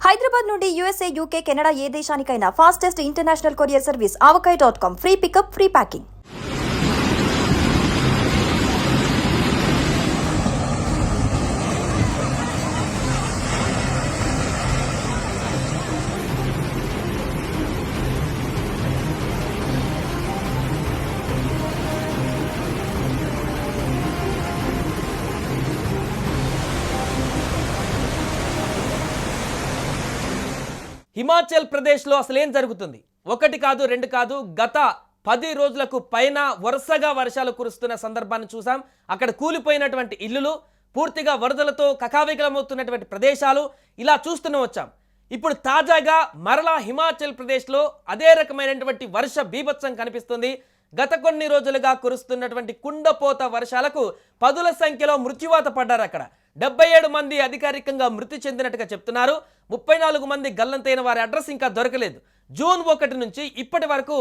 హైదరాబాద్ నుండి USA, UK, Canada ఏ దేశానికైనా fastest international courier service avocai.com. Free pickup, free packing. Himachal ప్రదేశ్లో అసలు ఏం జరుగుతుంది? ఒకటి కాదు, రెండు కాదు, గత 10 రోజులకు పైన వరుసగా వర్షాలు కురుస్తున్న సందర్భాన్ని చూసాం. అక్కడ కూలిపోయినటువంటి ఇల్లులు, పూర్తిగా వరదలతో కకావికలమవుతున్నటువంటి ప్రదేశాలు ఇలా చూస్తూనే వచ్చాం. ఇప్పుడు తాజాగా మరలా హిమాచల్ ప్రదేశ్లో అదే రకమైనటువంటి వర్ష బీభత్సం కనిపిస్తుంది. గత కొన్ని రోజులుగా కురుస్తున్నటువంటి కుండపోత వర్షాలకు పదుల సంఖ్యలో మృత్యువాత పడ్డారు. అక్కడ 77 మంది అధికారికంగా మృతి చెందినట్టుగా చెప్తున్నారు. 34 మంది గల్లంతైన వారి అడ్రస్ ఇంకా దొరకలేదు. జూన్ 1 నుంచి ఇప్పటి వరకు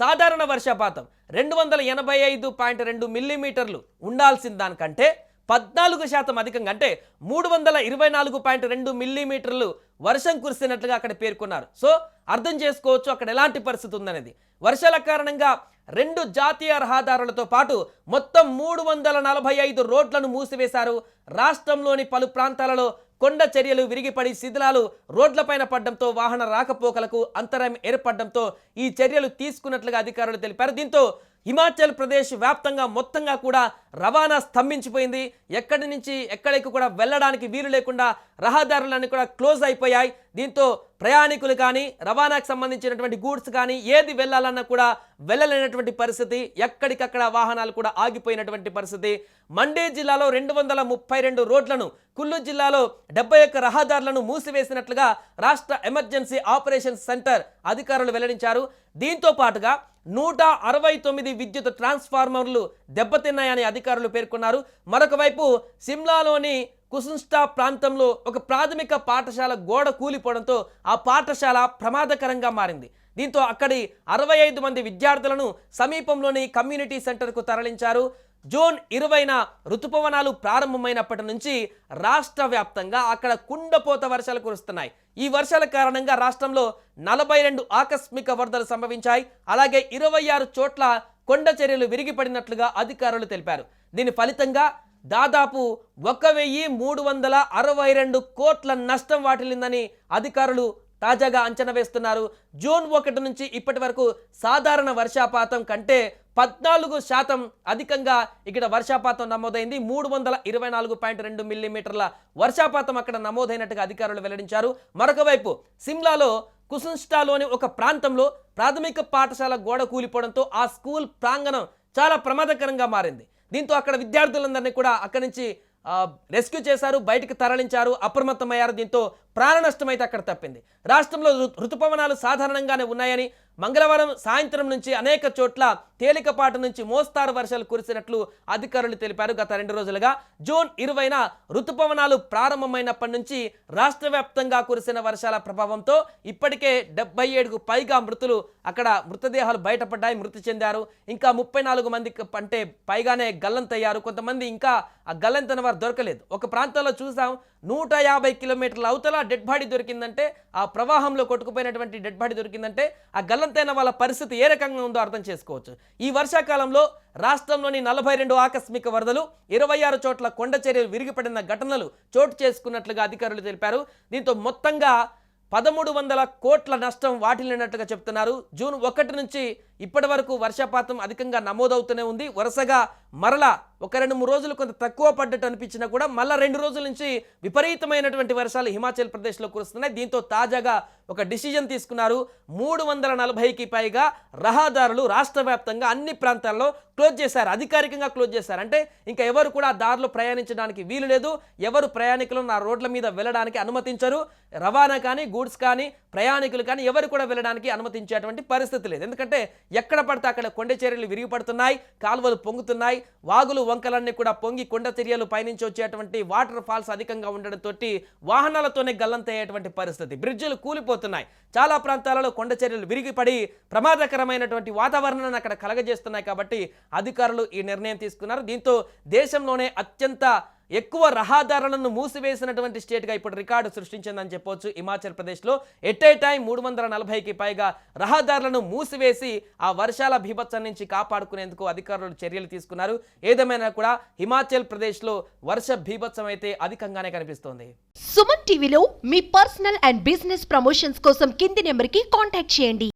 సాధారణ వర్షపాతం 285.2 మిల్లీమీటర్లు ఉండాల్సిన దానికంటే 14% అధికంగా, అంటే 324.2 మిల్లీమీటర్లు వర్షం కురిసినట్లుగా అక్కడ పేర్కొన్నారు. సో అర్థం చేసుకోవచ్చు అక్కడ ఎలాంటి పరిస్థితి ఉందనేది. వర్షాల కారణంగా 2 జాతీయ రహదారులతో పాటు మొత్తం 345 రోడ్లను మూసివేశారు. రాష్ట్రంలోని పలు ప్రాంతాలలో కొండ చర్యలు విరిగిపడి శిథిలాలు రోడ్లపైన పడడంతో వాహన రాకపోకలకు అంతరాయం ఏర్పడడంతో ఈ చర్యలు తీసుకున్నట్లుగా అధికారులు తెలిపారు. దీంతో హిమాచల్ ప్రదేశ్ వ్యాప్తంగా మొత్తంగా కూడా రవాణా స్తంభించిపోయింది. ఎక్కడి నుంచి ఎక్కడికి కూడా వెళ్ళడానికి వీలు లేకుండా రహదారులన్నీ కూడా క్లోజ్ అయిపోయాయి. దీంతో ప్రయాణికులు కానీ, రవాణాకు సంబంధించినటువంటి గూడ్స్ కానీ ఏది వెళ్ళాలన్నా కూడా వెళ్ళలేనటువంటి పరిస్థితి. ఎక్కడికక్కడ వాహనాలు కూడా ఆగిపోయినటువంటి పరిస్థితి. మండే జిల్లాలో 232 రోడ్లను, కుల్లు జిల్లాలో 71 రహదారులను మూసివేసినట్లుగా రాష్ట్ర ఎమర్జెన్సీ ఆపరేషన్స్ సెంటర్ అధికారులు వెల్లడించారు. దీంతో పాటుగా 169 విద్యుత్ ట్రాన్స్ఫార్మర్లు దెబ్బతిన్నాయని అధికారులు పేర్కొన్నారు. మరొక వైపు సిమ్లాలోని కుసున్స్టా ప్రాంతంలో ఒక ప్రాథమిక పాఠశాల గోడ కూలిపోవడంతో ఆ పాఠశాల ప్రమాదకరంగా మారింది. దీంతో అక్కడి 65 మంది విద్యార్థులను సమీపంలోని కమ్యూనిటీ సెంటర్కు తరలించారు. జూన్ 20న ఋతుపవనాలు ప్రారంభమైనప్పటి నుంచి రాష్ట్ర వ్యాప్తంగా అక్కడ కుండపోత వర్షాలు కురుస్తున్నాయి. ఈ వర్షాల కారణంగా రాష్ట్రంలో 42 ఆకస్మిక వరదలు సంభవించాయి. అలాగే 26 చోట్ల కొండ చర్యలు విరిగిపడినట్లుగా అధికారులు తెలిపారు. దీని ఫలితంగా దాదాపు 1362 కోట్ల నష్టం వాటిల్లిందని అధికారులు తాజాగా అంచనా వేస్తున్నారు. జూన్ 1 నుంచి ఇప్పటి వరకు సాధారణ వర్షపాతం కంటే 14% అధికంగా ఇక్కడ వర్షపాతం నమోదైంది. 324.2 మిల్లీమీటర్ల వర్షపాతం అక్కడ నమోదైనట్టుగా అధికారులు వెల్లడించారు. మరొక వైపు సిమ్లాలో కుసున్స్టాలోని ఒక ప్రాంతంలో ప్రాథమిక పాఠశాల గోడ కూలిపోవడంతో ఆ స్కూల్ ప్రాంగణం చాలా ప్రమాదకరంగా మారింది. దీంతో అక్కడ విద్యార్థులందరినీ కూడా అక్కడి నుంచి రెస్క్యూ చేశారు, బయటికి తరలించారు, అప్రమత్తమయ్యారు. దీంతో ప్రాణ నష్టం అయితే అక్కడ తప్పింది. రాష్ట్రంలో ఋతుపవనాలు సాధారణంగానే ఉన్నాయని, మంగళవారం సాయంత్రం నుంచి అనేక చోట్ల తేలికపాటి నుంచి మోస్తారు వర్షాలు కురిసినట్లు అధికారులు తెలిపారు. గత 2 రోజులుగా జూన్ 20న ఋతుపవనాలు ప్రారంభమైనప్పటి నుంచి రాష్ట్ర వ్యాప్తంగా కురిసిన వర్షాల ప్రభావంతో ఇప్పటికే 77కు పైగా మృతులు అక్కడ మృతదేహాలు బయటపడ్డాయి, మృతి చెందారు. ఇంకా 34 మంది అంటే పైగానే గల్లంతయ్యారు. కొంతమంది ఇంకా ఆ గల్లంతైన వారు దొరకలేదు. ఒక ప్రాంతంలో చూసాం 150 కిలోమీటర్ల అవతల డెడ్ బాడీ దొరికిందంటే, ఆ ప్రవాహంలో కొట్టుకుపోయినటువంటి డెడ్ బాడీ దొరికిందంటే ఆ గల్లంతైన వాళ్ళ పరిస్థితి ఏ రకంగా ఉందో అర్థం చేసుకోవచ్చు. ఈ వర్షాకాలంలో రాష్ట్రంలోని 42 ఆకస్మిక వరదలు, 26 చోట్ల కొండ చర్యలు విరిగిపడిన ఘటనలు చోటు చేసుకున్నట్లుగా అధికారులు తెలిపారు. దీంతో మొత్తంగా 1300 కోట్ల నష్టం వాటిల్లినట్లుగా చెప్తున్నారు. జూన్ 1 నుంచి ఇప్పటి వరకు వర్షపాతం అధికంగా నమోదవుతూనే ఉంది. వరుసగా మరలా ఒక 2-3 రోజులు కొంత తక్కువ పడ్డట్టు అనిపించినా కూడా మళ్ళా 2 రోజుల నుంచి విపరీతమైనటువంటి వర్షాలు హిమాచల్ ప్రదేశ్లో కురుస్తున్నాయి. దీంతో తాజాగా ఒక డిసిజన్ తీసుకున్నారు. 340కి పైగా రహదారులు రాష్ట్ర వ్యాప్తంగా అన్ని ప్రాంతాల్లో క్లోజ్ చేశారు, అధికారికంగా క్లోజ్ చేశారు. అంటే ఇంకా ఎవరు కూడా దారిలో ప్రయాణించడానికి వీలు లేదు. ఎవరు ప్రయాణికులను ఆ రోడ్ల మీద వెళ్ళడానికి అనుమతించరు. రవాణా కానీ, గూడ్స్ కానీ, ప్రయాణికులు కానీ ఎవరు కూడా వెళ్ళడానికి అనుమతించేటువంటి పరిస్థితి లేదు. ఎందుకంటే ఎక్కడ పడితే అక్కడ కొండ చర్యలు విరిగిపడుతున్నాయి, కాలువలు పొంగుతున్నాయి, వాగులు వంకలన్నీ కూడా పొంగి కొండ చర్యలు పైనుంచి వచ్చేటువంటి వాటర్ ఫాల్స్ అధికంగా ఉండడంతో వాహనాలతోనే గల్లంతయ్యేటువంటి పరిస్థితి. బ్రిడ్జిలు కూలిపోతున్నాయి. చాలా ప్రాంతాలలో కొండ చర్యలు విరిగిపడి ప్రమాదకరమైనటువంటి వాతావరణాన్ని అక్కడ కలగజేస్తున్నాయి. కాబట్టి అధికారులు ఈ నిర్ణయం తీసుకున్నారు. దీంతో దేశంలోనే అత్యంత ఎక్కువ రహదారులను మూసివేసినటువంటి స్టేట్గా ఇప్పుడు రికార్డు సృష్టించిందని చెప్పొచ్చు హిమాచల్ ప్రదేశ్లో. ఎట్ ఏ టైం 340కి పైగా రహదారులను మూసివేసి ఆ వర్షాల బీభత్సం నుంచి కాపాడుకునేందుకు అధికారులు చర్యలు తీసుకున్నారు. ఏదేమైనా కూడా హిమాచల్ ప్రదేశ్లో వర్ష బీభత్సం అయితే అధికంగానే కనిపిస్తోంది. సుమన్ టీవీలో మీ పర్సనల్ అండ్ బిజినెస్ ప్రమోషన్స్ కోసం కింది నెంబర్కి కాంటాక్ట్ చేయండి.